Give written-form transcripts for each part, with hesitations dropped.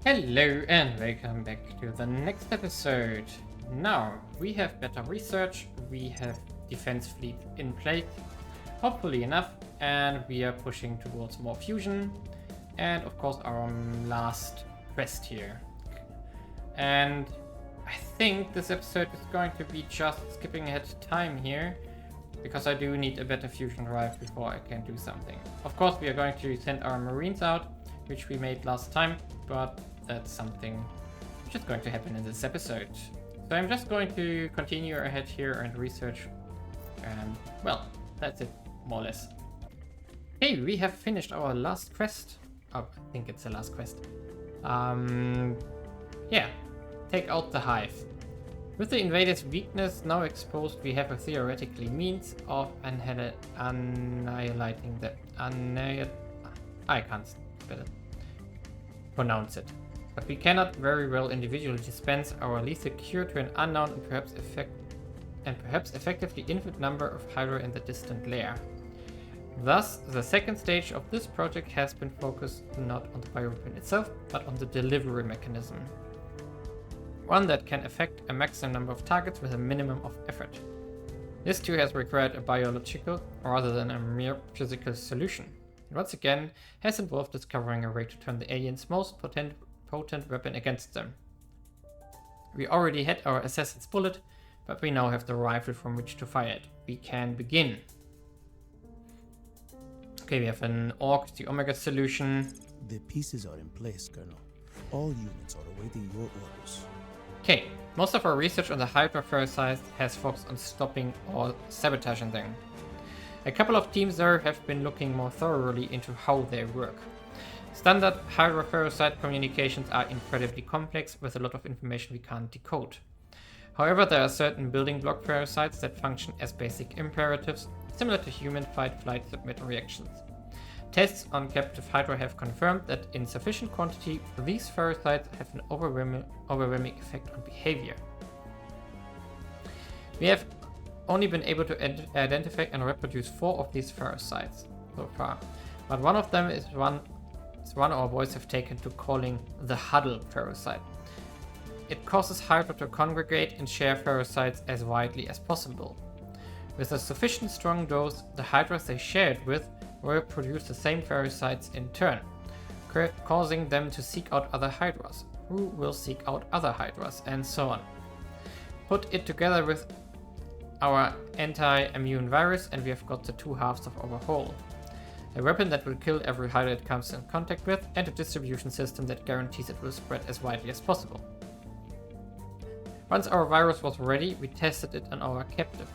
Hello and welcome back to the next episode. Now, we have better research, we have defense fleet in place, hopefully enough, and we are pushing towards more fusion, and of course our last quest here. And I think this episode is going to be just skipping ahead time here, because I do need a better fusion drive before I can do something. Of course, we are going to send our marines out, which we made last time, but that's something which is going to happen in this episode. So I'm just going to continue ahead here and research, and well, that's it, more or less. Hey, we have finished our last quest. Oh, I think it's the last quest. Yeah, take out the hive. With the invaders' weakness now exposed, we have a theoretically means of annihilating the I can't pronounce it. But we cannot very well individually dispense our lethal cure to an unknown and perhaps effectively infinite number of Hydra in the distant lair. Thus, the second stage of this project has been focused not on the bioweapon itself, but on the delivery mechanism. One that can affect a maximum number of targets with a minimum of effort. This too has required a biological rather than a mere physical solution. And once again, has involved discovering a way to turn the aliens' most potent weapon against them. We already had our assassin's bullet, but we now have the rifle from which to fire it. We can begin. Okay, we have an Orc, the Omega solution. The pieces are in place, Colonel. All units are awaiting your orders. Okay, most of our research on the Hydra parasites has focused on stopping or sabotaging them. A couple of teams there have been looking more thoroughly into how they work. Standard Hydra parasite communications are incredibly complex with a lot of information we can't decode. However, there are certain building block parasites that function as basic imperatives, similar to human fight, flight, submit reactions. Tests on captive Hydra have confirmed that in sufficient quantity, these parasites have an overwhelming effect on behavior. We have only been able to identify and reproduce 4 of these parasites so far, but one of them is one our boys have taken to calling the huddle parasite. It causes Hydra to congregate and share parasites as widely as possible. With a sufficient strong dose, the Hydras they share it with will produce the same parasites in turn, causing them to seek out other Hydras, who will seek out other Hydras, and so on. Put it together with our anti-immune virus and we have got the 2 halves of our whole. A weapon that will kill every Hydra it comes in contact with, and a distribution system that guarantees it will spread as widely as possible. Once our virus was ready, we tested it on our captive.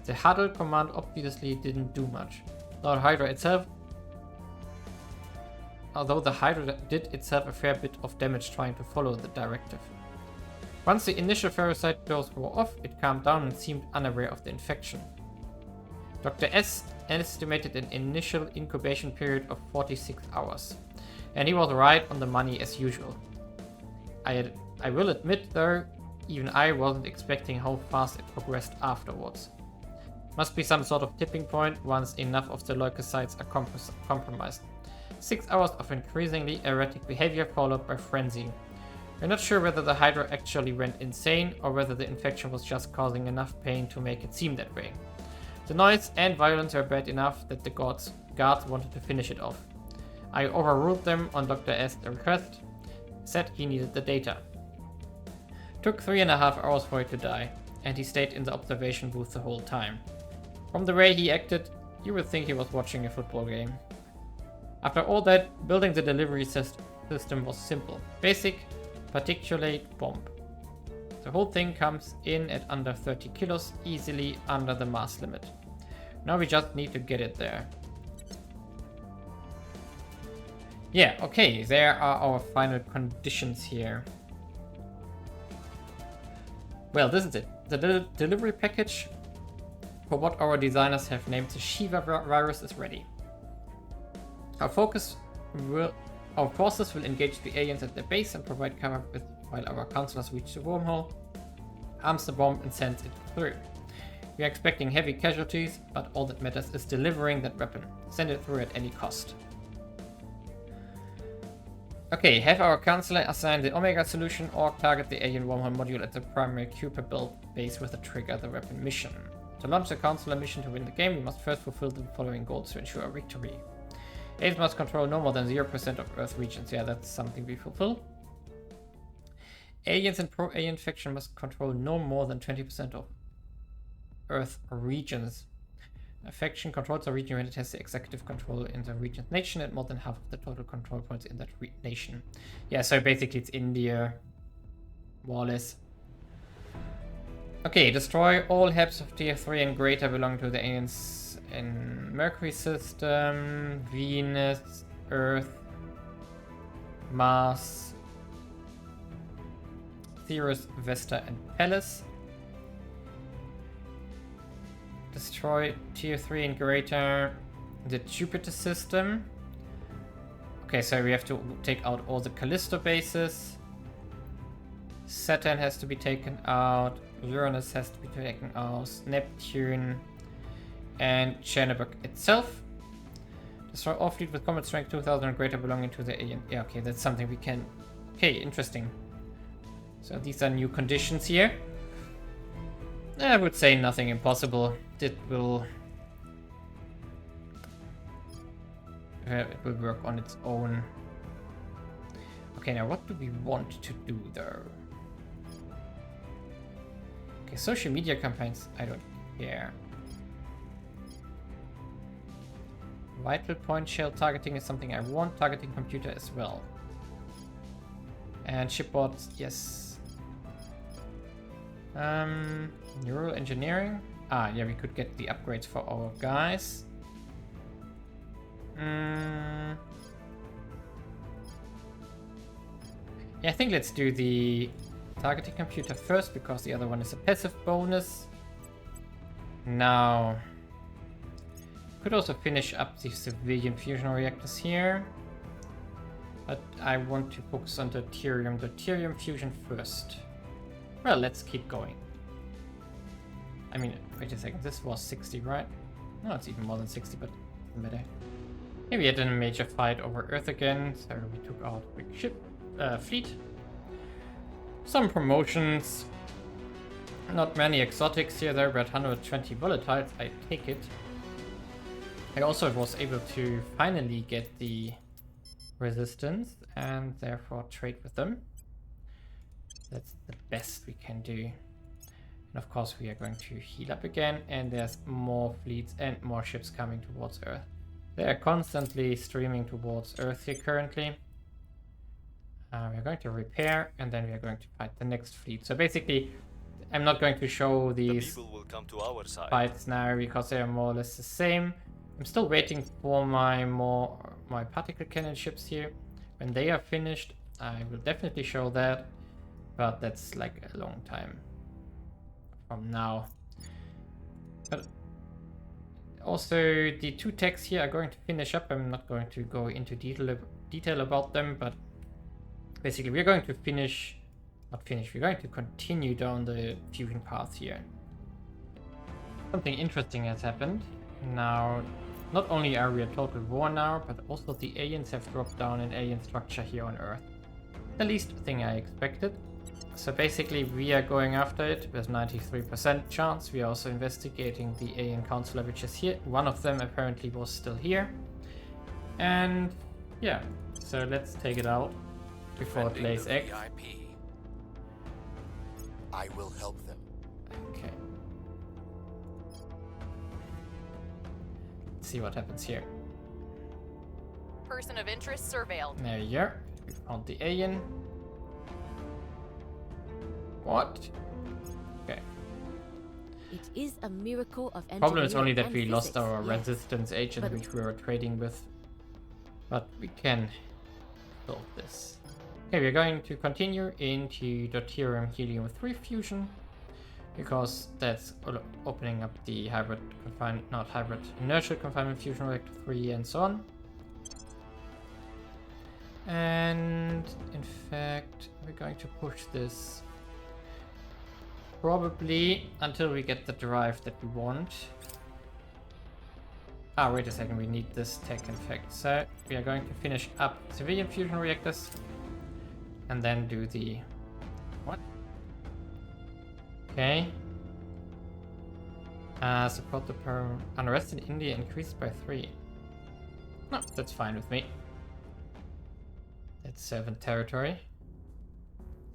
The huddle command obviously didn't do much. Although the Hydra did itself a fair bit of damage trying to follow the directive. Once the initial parasite dose wore off, it calmed down and seemed unaware of the infection. Dr. S estimated an initial incubation period of 46 hours, and he was right on the money as usual. I will admit though, even I wasn't expecting how fast it progressed afterwards. Must be some sort of tipping point once enough of the leukocytes are compromised. 6 hours of increasingly erratic behavior followed by frenzy. We're not sure whether the Hydra actually went insane or whether the infection was just causing enough pain to make it seem that way. The noise and violence were bad enough that the guards wanted to finish it off. I overruled them on Dr. S's request, said he needed the data. Took 3.5 hours for it to die, and he stayed in the observation booth the whole time. From the way he acted, you would think he was watching a football game. After all that, building the delivery system was simple. Basic, particulate bomb. The whole thing comes in at under 30 kilos, easily under the mass limit. Now we just need to get it there. Yeah, okay, there are our final conditions here. Well, this is it. The delivery package for what our designers have named the Shiva virus is ready. Our forces will engage the aliens at their base and provide cover while our counselors reach the wormhole, arms the bomb and sends it through. We are expecting heavy casualties, but all that matters is delivering that weapon. Send it through at any cost. Okay, have our counselor assign the Omega solution or target the alien wormhole module at the primary Cooper build base with a trigger the weapon mission. To launch the counselor mission to win the game, we must first fulfill the following goals to ensure our victory. Aliens must control no more than 0% of Earth regions. Yeah, that's something we fulfill. Aliens and pro-alien faction must control no more than 20% of Earth regions. A faction controls a region when it has the executive control in the region's nation and more than half of the total control points in that nation. Yeah, so basically it's India, more or less. Okay, destroy all HEPs of tier 3 and greater belonging to the aliens in Mercury system, Venus, Earth, Mars, Ceres, Vesta, and Pallas. Destroy tier 3 and greater the Jupiter system. Okay, so we have to take out all the Callisto bases. Saturn has to be taken out. Uranus has to be taken out. Neptune and Chernobyl itself. Destroy all fleet with combat strength 2000 and greater belonging to the alien. Yeah, okay, that's something we can... Okay, interesting. So these are new conditions here. I would say nothing impossible. It will work on its own. Okay, now what do we want to do though? Okay, social media campaigns, I don't care. Vital point shell targeting is something I want. Targeting computer as well. And shipboards, yes. Neural engineering. Ah, yeah, we could get the upgrades for our guys. Yeah, I think let's do the targeting computer first because the other one is a passive bonus. Now, could also finish up the civilian fusion reactors here. But I want to focus on the deuterium fusion first. Well, let's keep going. I mean, wait a second, this was 60, right? No, it's even more than 60, but better. Maybe we had a major fight over Earth again, so we took out a big ship, fleet. Some promotions. Not many exotics here, though, but 120 volatiles, I take it. I also was able to finally get the resistance and therefore trade with them. That's the best we can do. And of course we are going to heal up again, and there's more fleets and more ships coming towards Earth. They are constantly streaming towards Earth here currently. We are going to repair, and then we are going to fight the next fleet. So basically, I'm not going to show these fights now because they are more or less the same. I'm still waiting for my particle cannon ships here. When they are finished, I will definitely show that, but that's like a long time from now. But also the two techs here are going to finish up. I'm not going to go into detail about them, but basically we're going to we're going to continue down the fusion path here. Something interesting has happened. Now, not only are we at total war now, but also the aliens have dropped down an alien structure here on Earth. The least thing I expected. So basically we are going after it with 93% chance. We are also investigating the alien counselor, which is here. One of them apparently was still here. And yeah, so let's take it out before it lays eggs. I will help them. Okay. Let's see what happens here. Person of interest surveilled. There you go. We found the alien. What? Okay. It is a miracle of engineering. Problem is only that and we lost physics, our yes. resistance agent, But which we were trading with. But we can solve this. Okay, we're going to continue into deuterium helium-3 fusion, because that's opening up the hybrid confinement, not hybrid, inertial confinement fusion reactor 3 and so on. And in fact, we're going to push this probably until we get the drive that we want. Ah, wait a second, we need this tech in fact. So we are going to finish up civilian fusion reactors and then do the... What? Okay. Support the unrest in India increased by 3. No, that's fine with me. That's 7 territory.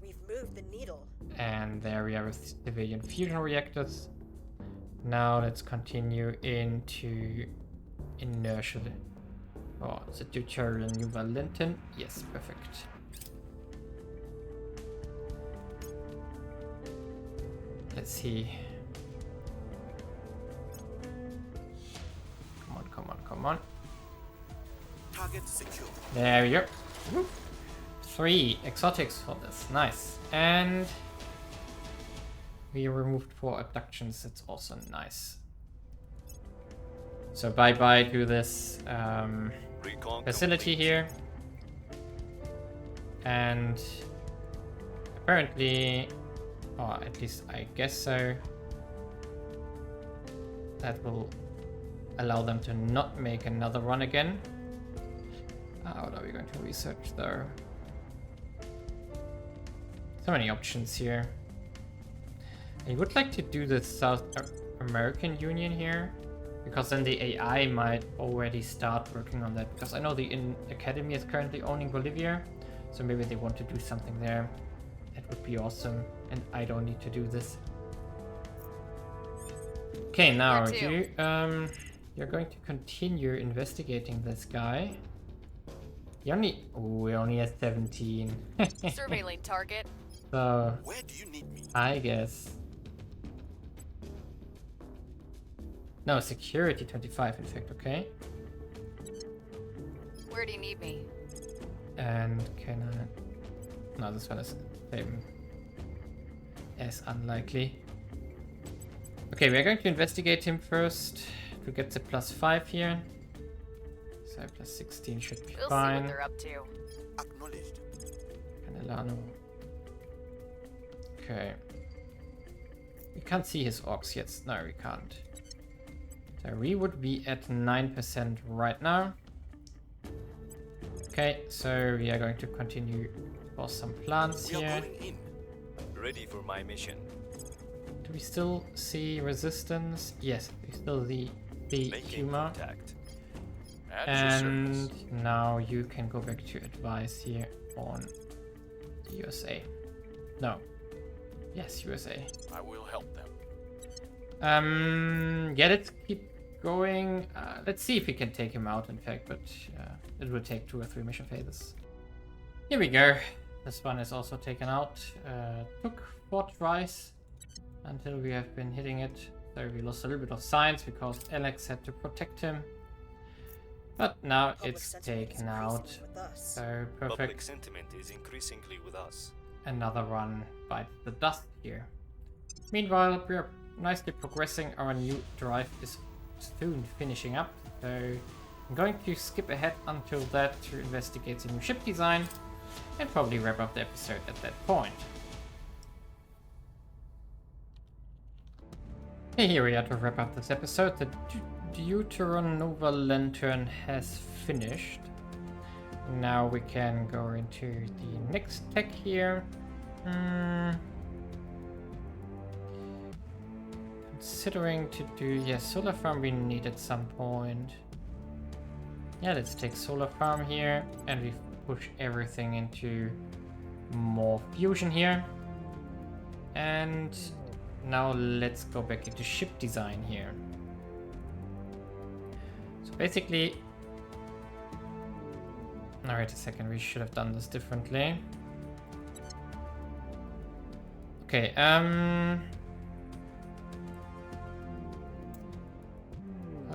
We've moved the needle. And there we are with civilian fusion reactors. Now let's continue into inertial. Oh, the tutorial Naval Linton. Yes, perfect. Let's see. Come on, come on, come on. Target secure. There we go. Whoop. 3 exotics for this. Nice. And we removed 4 abductions. It's also nice. So bye-bye to this facility here. And apparently, or at least I guess so, that will allow them to not make another run again. What are we going to research though? So many options here. I would like to do the South American Union here, because then the AI might already start working on that, because I know the Academy is currently owning Bolivia, so maybe they want to do something there. That would be awesome, and I don't need to do this. Okay, now you're going to continue investigating this guy. He only... Oh, he only has 17. Surveilling target. Where do you need me? I guess. No, security 25 in fact, okay. Where do you need me? And can I... No, this one is same as unlikely. Okay, we're going to investigate him first to get the +5 here. So +16 should be We'll fine. see what they're up to. Acknowledged. Canelano. Okay. We can't see his orcs yet. No, we can't. So we would be at 9% right now. Okay, so we are going to continue for some plants We are here. going in. Ready for my mission. Do we still see resistance? Yes, we still see the Making humor. contact. At your service. And now you can go back to advice here on USA. No. Yes, USA. I will help them. Yeah, let's keep going. Let's see if we can take him out, in fact, but it will take 2 or 3 mission phases. Here we go. This one is also taken out. Took 4 tries until we have been hitting it. So we lost a little bit of science because Alex had to protect him. But now Public it's sentiment is taken out. increasingly with us. So Public perfect. sentiment is increasingly with us. Another run by the dust here. Meanwhile, we are nicely progressing. Our new drive is soon finishing up. So I'm going to skip ahead until that to investigate the new ship design and probably wrap up the episode at that point. Okay, here we are to wrap up this episode. The Deuteron Nova Lantern has finished. Now we can go into the next tech here. Considering to do, yeah, solar farm we need at some point. Yeah, let's take solar farm here and we push everything into more fusion here. And now let's go back into ship design here. So basically, now wait a second, we should have done this differently. Okay, how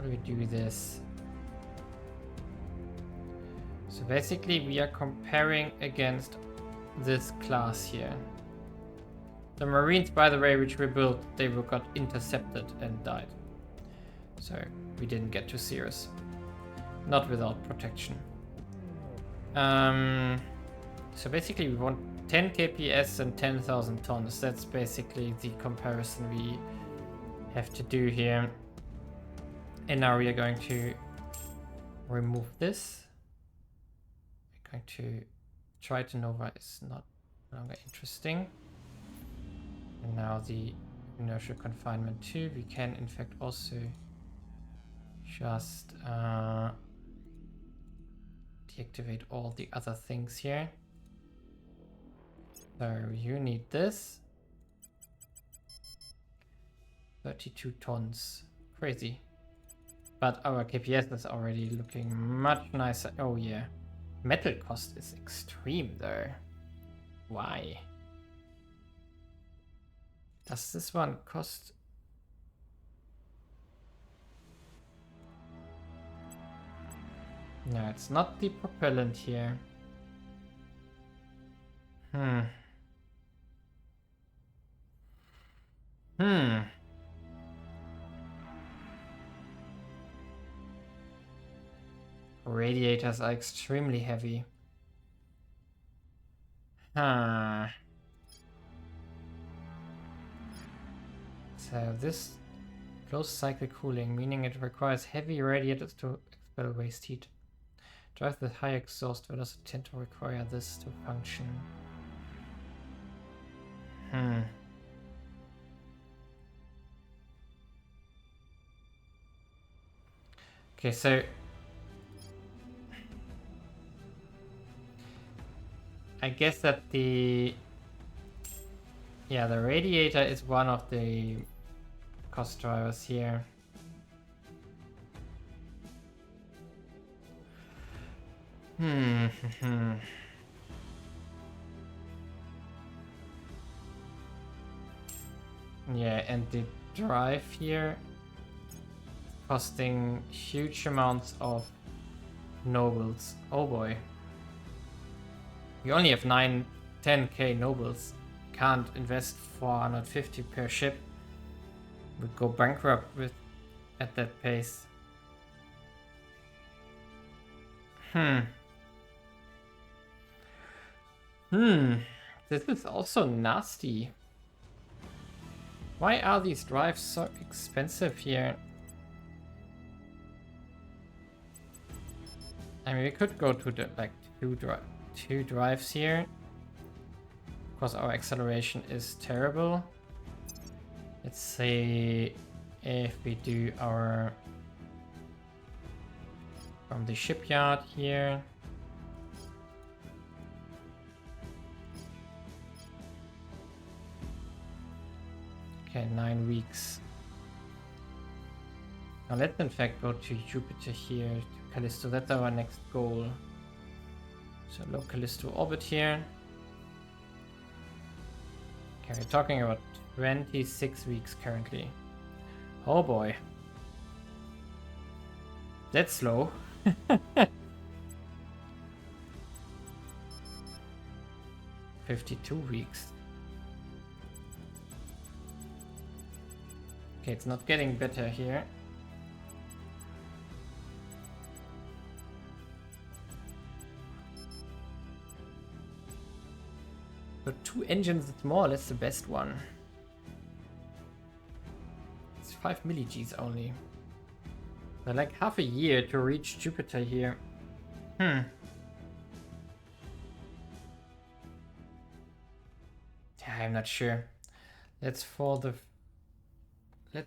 do we do this? So basically we are comparing against this class here. The Marines, by the way, which we built, they got intercepted and died. So we didn't get too serious. Not without protection. So basically we want 10 KPS and 10,000 tons. That's basically the comparison we have to do here. And now we are going to remove this. We're going to try to Nova is not longer interesting. And now the inertial confinement 2. We can in fact also just deactivate all the other things here. So you need this. 32 tons. Crazy. But our KPS is already looking much nicer. Oh yeah. Metal cost is extreme though. Why? Does this one cost? No, it's not the propellant here. Radiators are extremely heavy. So this closed cycle cooling, meaning it requires heavy radiators to expel waste heat. Drives with high exhaust velocity tend to require this to function. Okay, so I guess that the radiator is one of the cost drivers here. Yeah, and the drive here costing huge amounts of nobles. Oh boy. We only have 10k nobles. Can't invest 450 per ship. Would go bankrupt at that pace. This is also nasty. Why are these drives so expensive here? I mean, we could go to the two drives here. Of course, our acceleration is terrible. Let's see if we do our from the shipyard here. Okay, 9 weeks. Now let's in fact go to Jupiter here, to Callisto. That's our next goal. So low Callisto orbit here. Okay, we're talking about 26 weeks currently. Oh boy. That's slow. 52 weeks. Okay, it's not getting better here. So 2 engines, it's more or less the best one. It's 5 milli-Gs only. So like half a year to reach Jupiter here. Yeah, I'm not sure. Let's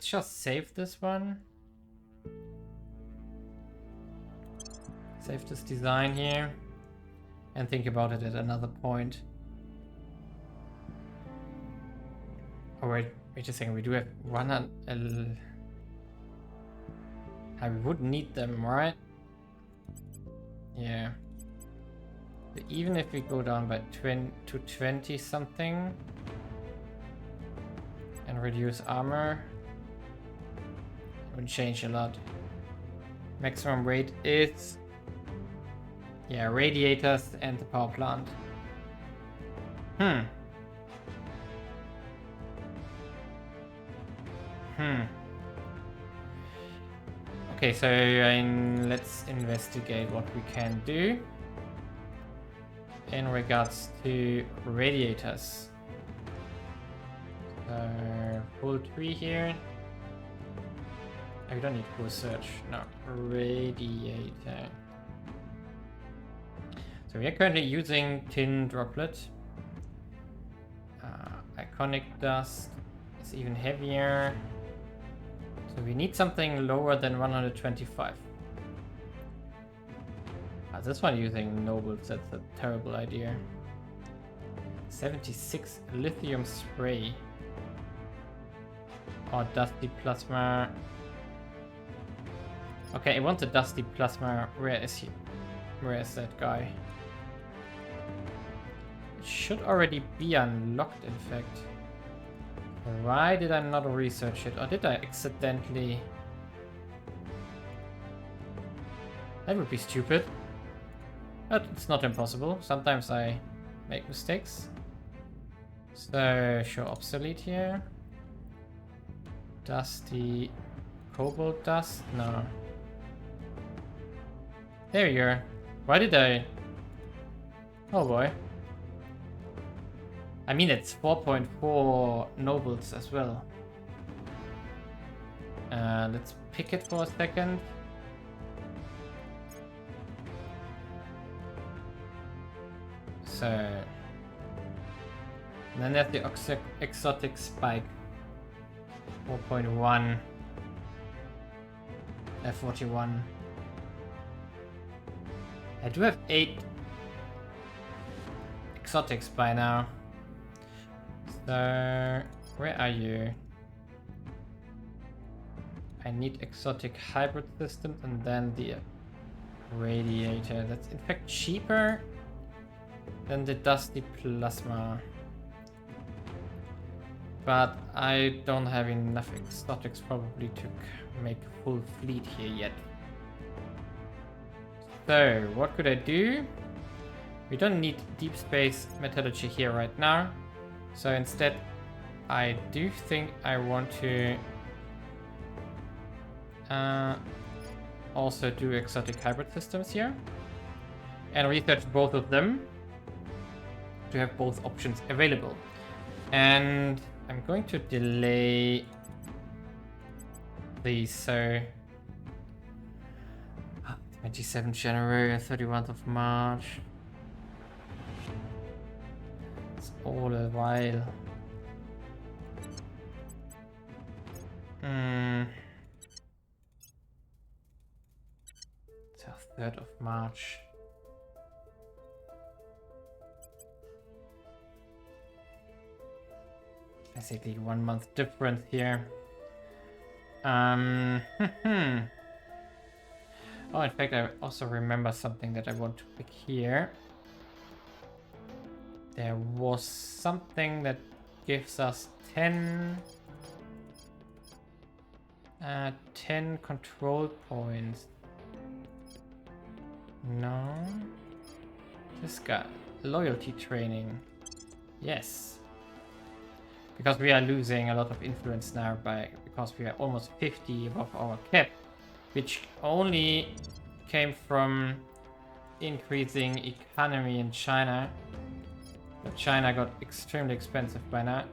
just save this one. Save this design here. And think about it at another point. Oh wait a second, we do have we would need them, right? Yeah. But even if we go down by 20 something and reduce armor, it would change a lot. Maximum rate is radiators and the power plant. Okay, so let's investigate what we can do in regards to radiators. So pull 3 here Oh, we don't need research. No, radiator. So we are currently using tin droplet. Iconic dust is even heavier. So we need something lower than 125. This one using nobles, that's a terrible idea. 76 lithium spray. Or dusty plasma. Okay, I want a dusty plasma. Where is he? Where is that guy? It should already be unlocked, in fact. Why did I not research it? Or did I accidentally? That would be stupid. But it's not impossible. Sometimes I make mistakes. So, show obsolete here. Dusty cobalt dust? No. There you are. Why did I? Oh boy. I mean, it's 4.4 nobles as well. Let's pick it for a second. So, and then there's the exotic spike. 4.1. F41. I do have 8 exotics by now. So, where are you? I need exotic hybrid systems and then the radiator. That's in fact cheaper than the dusty plasma. But I don't have enough exotics probably to make a full fleet here yet. So, what could I do? We don't need deep space metallurgy here right now. So instead, I do think I want to also do exotic hybrid systems here. And research both of them to have both options available. And I'm going to delay these, so 27th January, 31st of March. It's all a while. It's the 3rd of March. Basically 1 month difference here. Oh, in fact, I also remember something that I want to pick here. There was something that gives us 10 control points. No. This guy. Loyalty training. Yes. Because we are losing a lot of influence now because we are almost 50 above our cap, which only came from increasing economy in China. But China got extremely expensive by now.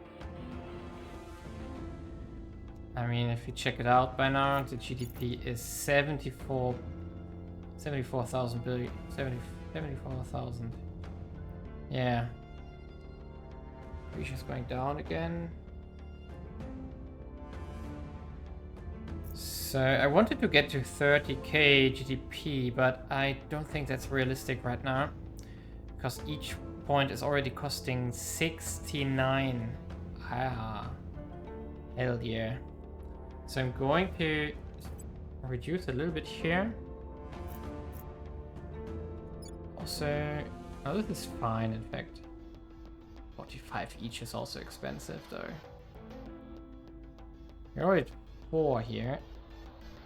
I mean, if you check it out by now, the GDP is 74,000 billion, 74,000. Yeah. Which is going down again. So I wanted to get to 30k GDP, but I don't think that's realistic right now. Because each point is already costing 69. Ah, hell yeah. So I'm going to reduce a little bit here. Also, oh, this is fine in fact. 45 each is also expensive though. We're already at 4 here.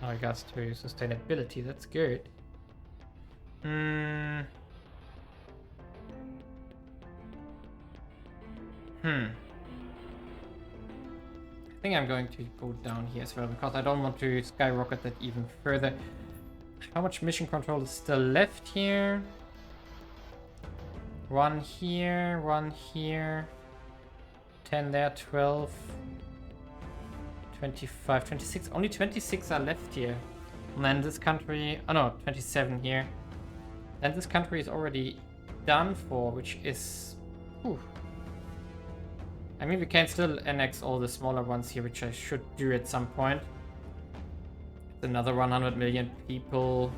In regards to sustainability, that's good. I think I'm going to go down here as well because I don't want to skyrocket that even further. How much mission control is still left here? 1 here, 1 here. 10 there, 12. 25, 26. Only 26 are left here. And then this country... Oh no, 27 here. Then this country is already done for, which is... Whew. I mean, we can still annex all the smaller ones here, which I should do at some point. It's another 100 million people.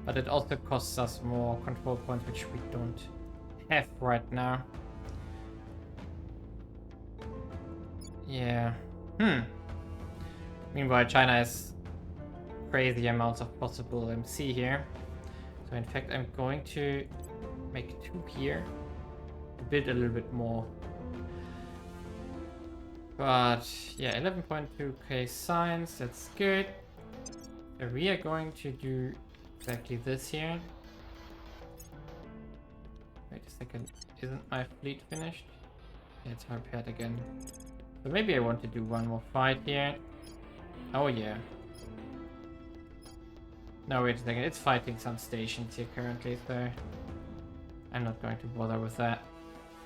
But it also costs us more control points, which we don't have right now. Yeah. Meanwhile, China has crazy amounts of possible MC here. So in fact, I'm going to make 2 here. Build a little bit more. But yeah, 11.2k science, that's good. So we are going to do exactly this here. Wait a second, isn't my fleet finished? Yeah, it's repaired again. So maybe I want to do one more fight here. Oh yeah. No, wait a second, it's fighting some stations here currently, so I'm not going to bother with that.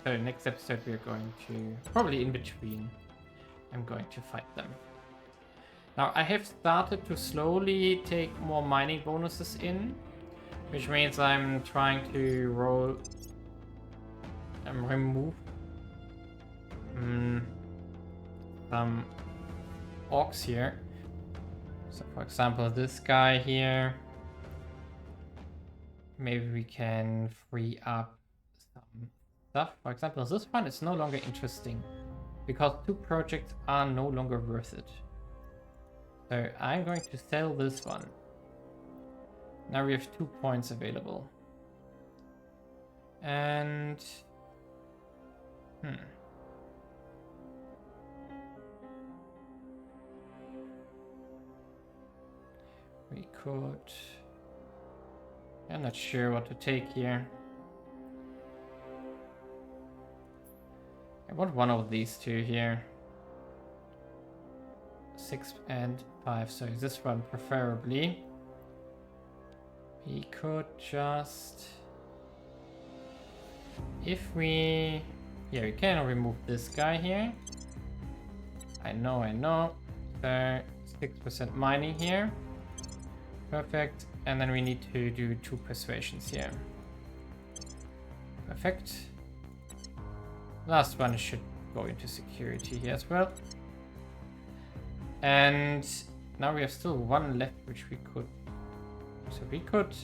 So next episode we are going to, probably in between, I'm going to fight them. Now I have started to slowly take more mining bonuses in, which means I'm trying to roll and remove some orcs here. So for example, this guy here, maybe we can free up some stuff. For example, this one is no longer interesting because 2 projects are no longer worth it. So I'm going to sell this one. Now we have 2 points available. And we could... I'm not sure what to take here. I want one of these 2 here. 6 and 5, so this one preferably. We could just... If we... Yeah, we can remove this guy here. I know. So 6% mining here. Perfect. And then we need to do 2 persuasions here. Perfect. Last one should go into security here as well. And now we have still 1 left, which we could... So we could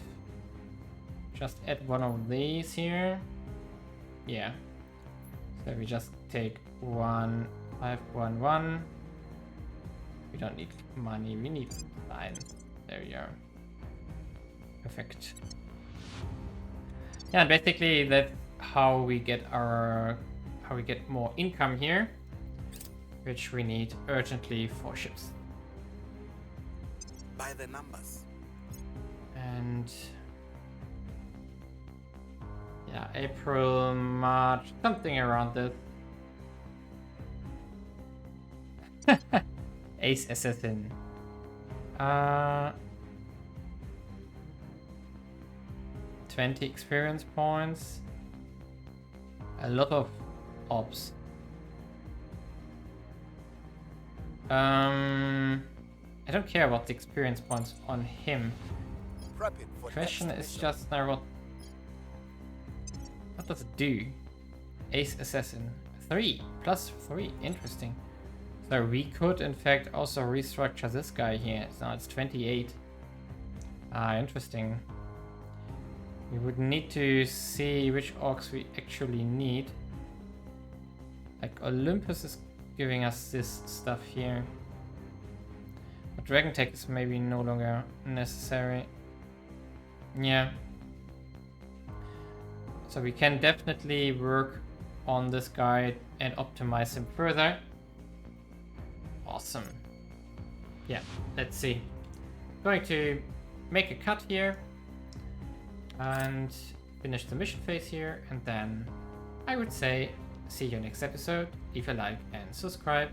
just add 1 of these here. Yeah. So we just take 1, 5, 1, 1. We don't need money, we need science. There we are. Perfect. Yeah, basically that's how we get our... How we get more income here, which we need urgently for ships. By the numbers. And yeah, April, March, something around this. Ace Assassin. 20 experience points. A lot of ops. I don't care about the experience points on him. Question is just now what does it do? Ace Assassin 3 plus 3, interesting. So we could in fact also restructure this guy here. So now it's 28. Interesting. We would need to see which orcs we actually need. Like Olympus is giving us this stuff here. But Dragon Tech is maybe no longer necessary. Yeah. So we can definitely work on this guy and optimize him further. Awesome. Yeah, let's see. Going to make a cut here and finish the mission phase here, and then I would say see you next episode. Leave a like and subscribe.